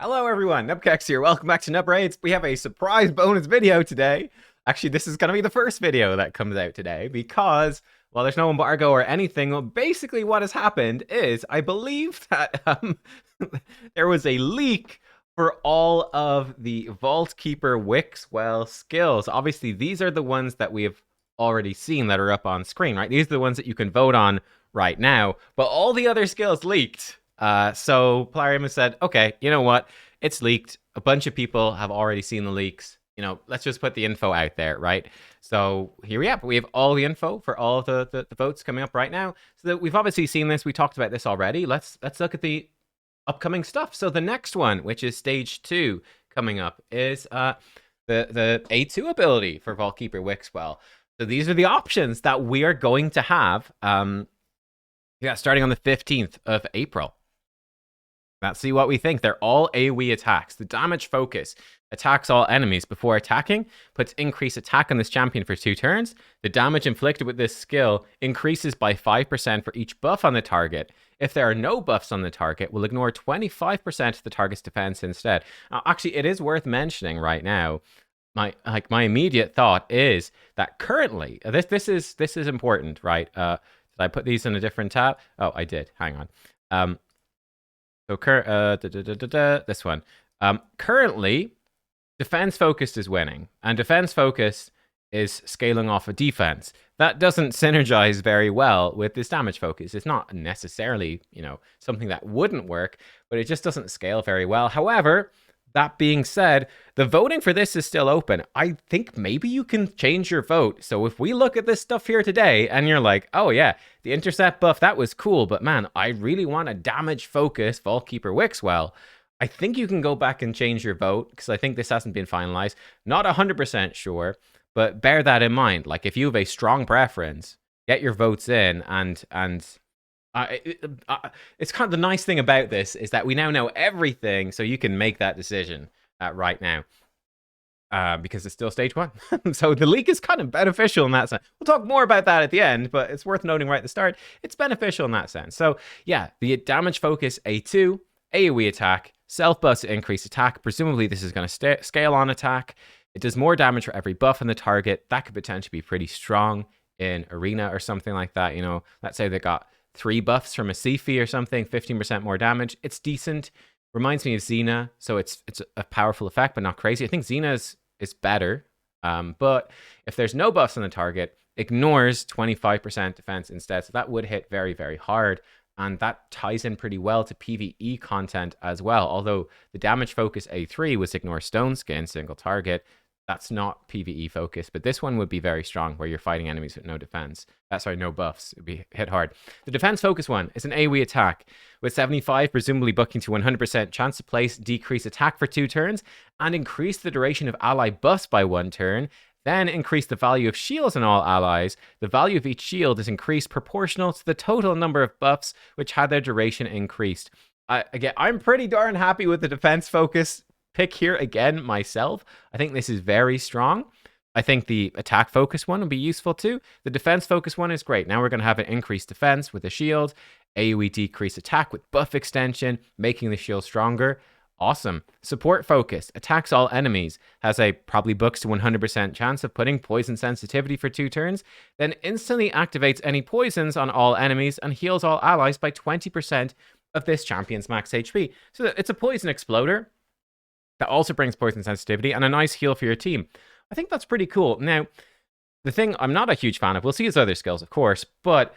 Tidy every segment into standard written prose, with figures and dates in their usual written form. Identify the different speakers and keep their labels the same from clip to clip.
Speaker 1: Hello everyone, nubkeks here. Welcome back to Nub Raids. We have a surprise bonus video today. Actually, this is going to be the first video that comes out today because, well, there's no embargo or anything. Well, basically what has happened is I believe that there was a leak for all of the Vaultkeeper Wixwell skills. Obviously, these are the ones that we have already seen that are up on screen, right? These are the ones that you can vote on right now, but all the other skills leaked. So Plarium has said, okay, you know what? It's leaked. A bunch of people have already seen the leaks. You know, let's just put the info out there, right? So here we have all the info for all of the votes coming up right now. So that we've obviously seen this. We talked about this already. Let's look at the upcoming stuff. So the next one, which is stage 2 coming up, is the A2 ability for Vaultkeeper Wixwell. So these are the options that we are going to have. Starting on the 15th of April. Let's see what we think. They're all AoE attacks. The damage focus attacks all enemies before attacking, puts increased attack on this champion for 2 turns. The damage inflicted with this skill increases by 5% for each buff on the target. If there are no buffs on the target, we'll ignore 25% of the target's defense instead. Actually, it is worth mentioning right now. My immediate thought is that currently, this is important, right? Did I put these in a different tab? Oh, I did. Hang on. This one. Currently, defense focused is winning, and defense focus is scaling off a defense. That doesn't synergize very well with this damage focus. It's not necessarily, something that wouldn't work, but it just doesn't scale very well. However, that being said, the voting for this is still open. I think maybe you can change your vote. So if we look at this stuff here today and you're like, oh yeah, the intercept buff, that was cool, but man, I really want a damage focus Vaultkeeper Wixwell. I think you can go back and change your vote because I think this hasn't been finalized. Not 100% sure, but bear that in mind. Like if you have a strong preference, get your votes in and it's kind of the nice thing about this is that we now know everything, so you can make that decision right now because it's still stage 1. So the leak is kind of beneficial in that sense. We'll talk more about that at the end, but it's worth noting right at the start. It's beneficial in that sense. So yeah, the damage focus A2, AoE attack, self-buffs to increase attack. Presumably this is going to scale on attack. It does more damage for every buff on the target. That could potentially be pretty strong in Arena or something like that. Let's say they got 3 buffs from a Sifi or something, 15% more damage. It's decent. Reminds me of Xena, so it's a powerful effect, but not crazy. I think Xena is better, but if there's no buffs on the target, ignores 25% defense instead, so that would hit very, very hard, and that ties in pretty well to PvE content as well. Although the damage focus A3 was ignore stone skin, single target, that's not PvE focused, but this one would be very strong where you're fighting enemies with no defense. No buffs. It'd be hit hard. The defense focus one is an AoE attack with 75, presumably bucking to 100% chance to place, decrease attack for 2 turns, and increase the duration of ally buffs by 1 turn. Then increase the value of shields on all allies. The value of each shield is increased proportional to the total number of buffs which had their duration increased. Again, I'm pretty darn happy with the defense focus pick here again myself. I think this is very strong. I think the attack focus one will be useful too. The defense focus one is great. Now we're going to have an increased defense with a shield, AoE decreased attack with buff extension, making the shield stronger. Awesome. Support focus attacks all enemies, has a probably books to 100% chance of putting poison sensitivity for 2 turns, then instantly activates any poisons on all enemies and heals all allies by 20% of this champion's max HP. So it's a poison exploder that also brings poison sensitivity and a nice heal for your team. I think that's pretty cool. Now, the thing I'm not a huge fan of, we'll see his other skills, of course, but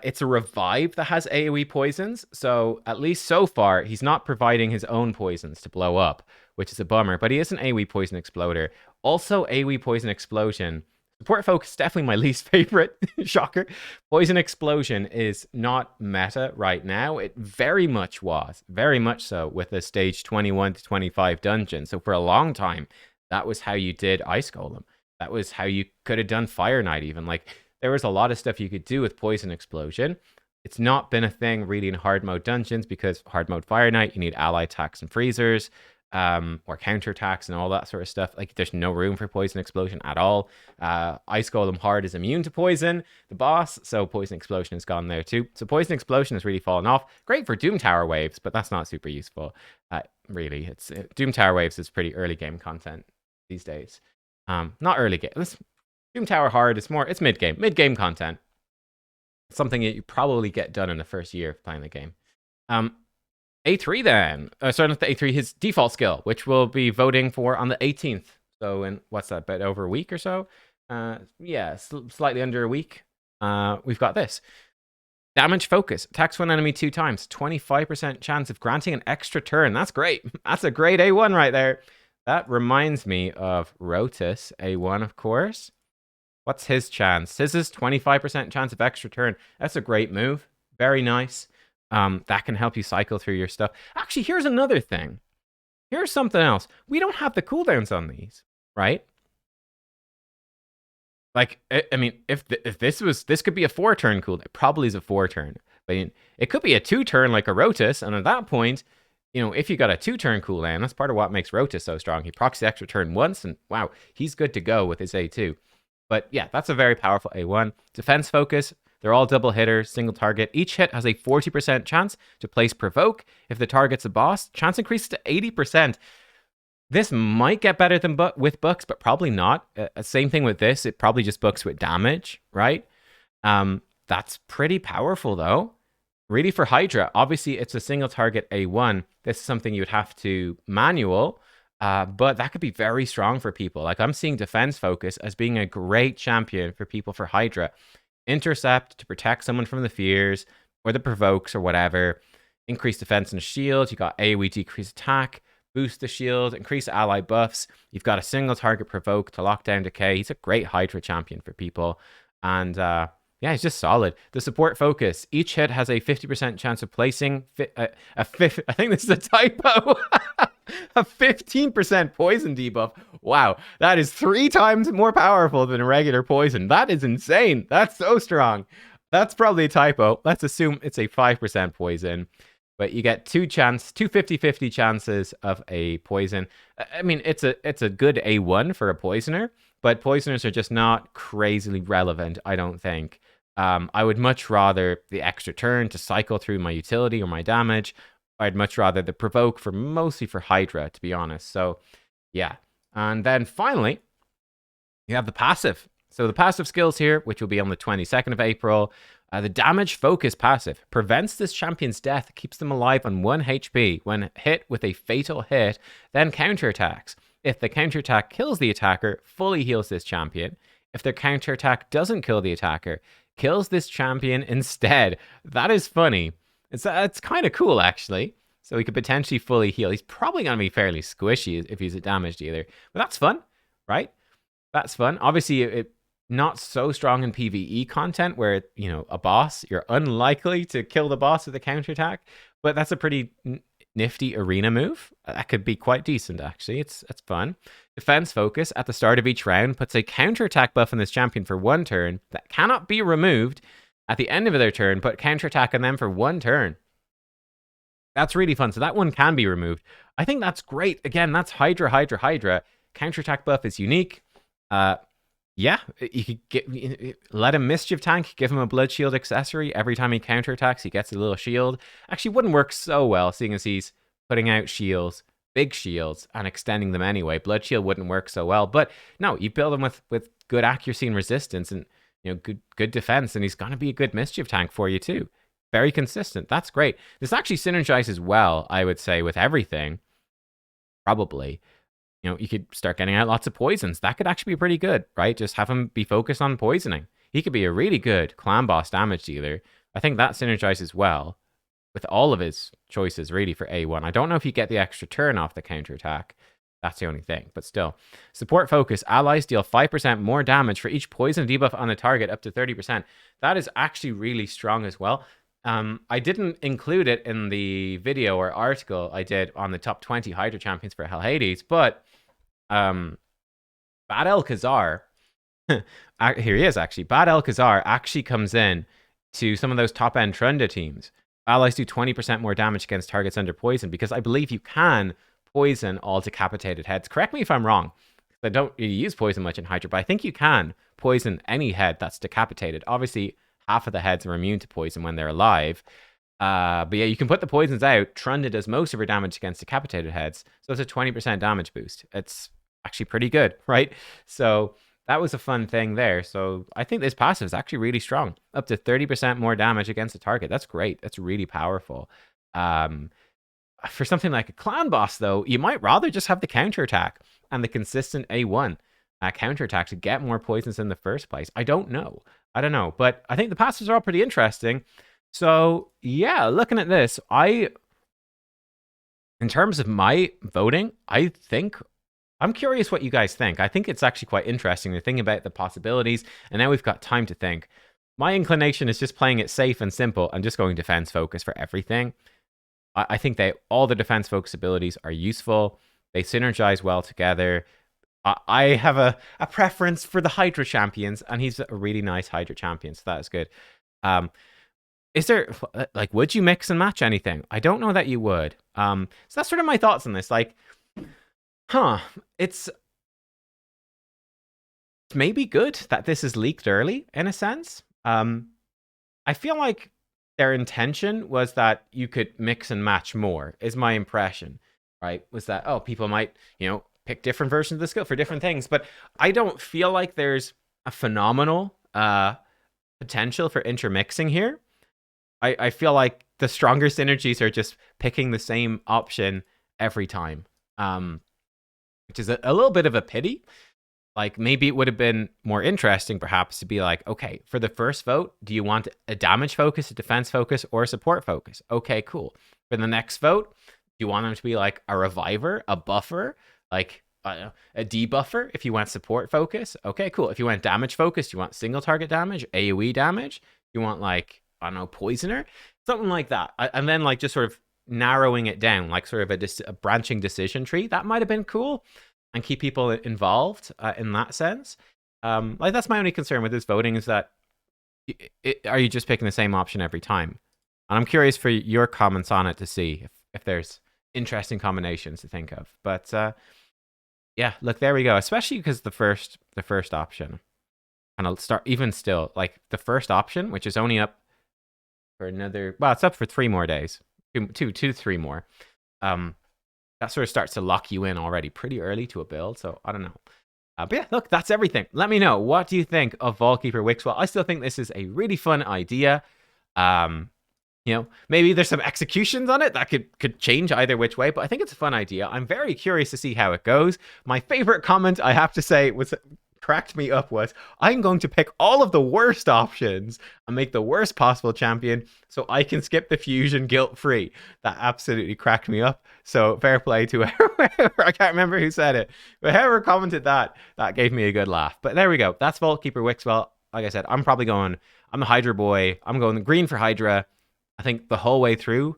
Speaker 1: it's a revive that has AoE poisons. So at least so far, he's not providing his own poisons to blow up, which is a bummer, but he is an AoE poison exploder. Also, AoE poison explosion. Support focus is definitely my least favorite. Shocker. Poison explosion is not meta right now. It very much was, very much so, with the stage 21 to 25 dungeon. So for a long time, that was how you did Ice Golem. That was how you could have done Fire Knight even. Like, there was a lot of stuff you could do with poison explosion. It's not been a thing really in hard mode dungeons because hard mode Fire Knight, you need ally attacks and freezers. Or counterattacks and all that sort of stuff. Like, there's no room for poison explosion at all. Ice Golem Hard is immune to poison, the boss, so poison explosion has gone there too. So poison explosion has really fallen off. Great for Doom Tower waves, but that's not super useful. really. It's Doom Tower Waves is pretty early game content these days. Not early game. Doom Tower Hard is more. It's mid game content. Something that you probably get done in the first year of playing the game. A3 then. Sorry, not the A3. His default skill, which we'll be voting for on the 18th. So in what's that? About over a week or so. Yeah, slightly under a week. We've got this. Damage focus. Attacks one enemy 2 times. 25% chance of granting an extra turn. That's great. That's a great A1 right there. That reminds me of Rotus A1, of course. What's his chance? His is 25% chance of extra turn. That's a great move. Very nice. That can help you cycle through your stuff. Actually, here's another thing. Here's something else. We don't have the cooldowns on these, right? Like, I mean, if this could be a 4-turn cooldown. It probably is a 4-turn. But it could be a 2-turn like a Rotus. And at that point, if you got a 2-turn cooldown, that's part of what makes Rotus so strong. He procs the extra turn once, and wow, he's good to go with his A2. But yeah, that's a very powerful A1. Defense focus. They're all double hitters, single target. Each hit has a 40% chance to place provoke. If the target's a boss, chance increases to 80%. This might get better than with books, but probably not. Same thing with this. It probably just books with damage, right? That's pretty powerful, though. Really, for Hydra, obviously, it's a single target A1. This is something you'd have to manual, but that could be very strong for people. Like, I'm seeing defense focus as being a great champion for people for Hydra. Intercept to protect someone from the fears or the provokes or whatever. Increase defense and shield. You got AoE decrease attack. Boost the shield, increase ally buffs. You've got a single target provoke to lock down decay. He's a great Hydra champion for people. And yeah, he's just solid. The support focus. Each hit has a 50% chance of placing I think this is a typo. A 15% poison debuff. Wow, that is 3 times more powerful than a regular poison. That is insane. That's so strong. That's probably a typo. Let's assume it's a 5% poison. But you get 2 50-50 chances of a poison. I mean, it's a good A1 for a poisoner, but poisoners are just not crazily relevant, I don't think. I would much rather the extra turn to cycle through my utility or my damage. I'd much rather the provoke mostly for Hydra, to be honest. So, yeah. And then finally, you have the passive. So the passive skills here, which will be on the 22nd of April. The damage focus passive prevents this champion's death, keeps them alive on 1 HP when hit with a fatal hit, then counterattacks. If the counterattack kills the attacker, fully heals this champion. If their counterattack doesn't kill the attacker, kills this champion instead. That is funny. It's kind of cool, actually. So he could potentially fully heal. He's probably going to be fairly squishy if he's a damage dealer. But that's fun, right? That's fun. Obviously, it not so strong in PvE content where, a boss, you're unlikely to kill the boss with a counterattack. But that's a pretty nifty arena move. That could be quite decent, actually. It's fun. Defense focus at the start of each round puts a counterattack buff on this champion for 1 turn that cannot be removed at the end of their turn, but counterattack on them for 1 turn. That's really fun. So that one can be removed. I think that's great. Again, that's Hydra. Counterattack buff is unique. Yeah, you could let him mischief tank, give him a blood shield accessory. Every time he counterattacks, he gets a little shield. Actually, wouldn't work so well, seeing as he's putting out shields, big shields, and extending them anyway. Blood shield wouldn't work so well. But no, you build him with good accuracy and resistance, and good defense, and he's gonna be a good mischief tank for you too. Very consistent. That's great. This actually synergizes well, I would say, with everything. Probably. You could start getting out lots of poisons. That could actually be pretty good, right? Just have him be focused on poisoning. He could be a really good clan boss damage dealer. I think that synergizes well with all of his choices, really, for A1. I don't know if you get the extra turn off the counterattack. That's the only thing, but still. Support focus. Allies deal 5% more damage for each poison debuff on the target, up to 30%. That is actually really strong as well. I didn't include it in the video or article I did on the top 20 Hydra champions for Hell Hades, but Bad El Khazar, here he is actually. Bad El Khazar actually comes in to some of those top-end Trunda teams. Allies do 20% more damage against targets under poison, because I believe you can poison all decapitated heads. Correct me if I'm wrong. I don't really use poison much in Hydra, but I think you can poison any head that's decapitated. Obviously, half of the heads are immune to poison when they're alive. But yeah, you can put the poisons out. Trunda does most of her damage against decapitated heads, so it's a 20% damage boost. It's actually pretty good, right? So that was a fun thing there. So I think this passive is actually really strong. Up to 30% more damage against a target. That's great. That's really powerful. Um, for something like a clan boss, though, you might rather just have the counterattack and the consistent A1 counterattack to get more poisons in the first place. I don't know. But I think the passives are all pretty interesting. So yeah, looking at this, in terms of my voting, I'm curious what you guys think. I think it's actually quite interesting to think about the possibilities, and now we've got time to think. My inclination is just playing it safe and simple and just going defense focus for everything. I think that all the defense focus abilities are useful. They synergize well together. I have a preference for the Hydra champions, and he's a really nice Hydra champion, so that is good. Is there, like, would you mix and match anything? I don't know that you would. So that's sort of my thoughts on this. Like, it's maybe good that this is leaked early, in a sense. I feel like their intention was that you could mix and match more, is my impression, right? Was that, oh, people might, pick different versions of the skill for different things. But I don't feel like there's a phenomenal potential for intermixing here. I feel like the stronger synergies are just picking the same option every time, which is a little bit of a pity. Like, maybe it would have been more interesting, perhaps, to be like, okay, for the first vote, do you want a damage focus, a defense focus, or a support focus? Okay, cool. For the next vote, do you want them to be like a reviver, a buffer, like a debuffer if you want support focus? Okay, cool. If you want damage focus, you want single target damage, AoE damage, you want, like, I don't know, poisoner, something like that. And then, like, just sort of narrowing it down, like sort of a branching decision tree. That might have been cool and keep people involved in that sense. Like, that's my only concern with this voting, is that are you just picking the same option every time? And I'm curious for your comments on it to see if there's interesting combinations to think of. But yeah, look, there we go. Especially because the first option, and I'll start even still, like, the first option, which is only up for another, well, it's up for 3 more days, two to 3 more. That sort of starts to lock you in already pretty early to a build. So I don't know. But yeah, look, that's everything. Let me know. What do you think of Vaultkeeper Wixwell? I still think this is a really fun idea. Maybe there's some executions on it that could change either which way, but I think it's a fun idea. I'm very curious to see how it goes. My favorite comment, I have to say, cracked me up was, I'm going to pick all of the worst options and make the worst possible champion so I can skip the fusion guilt-free. That absolutely cracked me up. So fair play to whoever, I can't remember who said it, but whoever commented that gave me a good laugh. But there we go. That's Vaultkeeper Wixwell. Like I said, I'm the Hydra boy. I'm going green for Hydra, I think, the whole way through,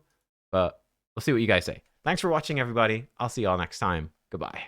Speaker 1: but we'll see what you guys say. Thanks for watching, everybody. I'll see y'all next time. Goodbye.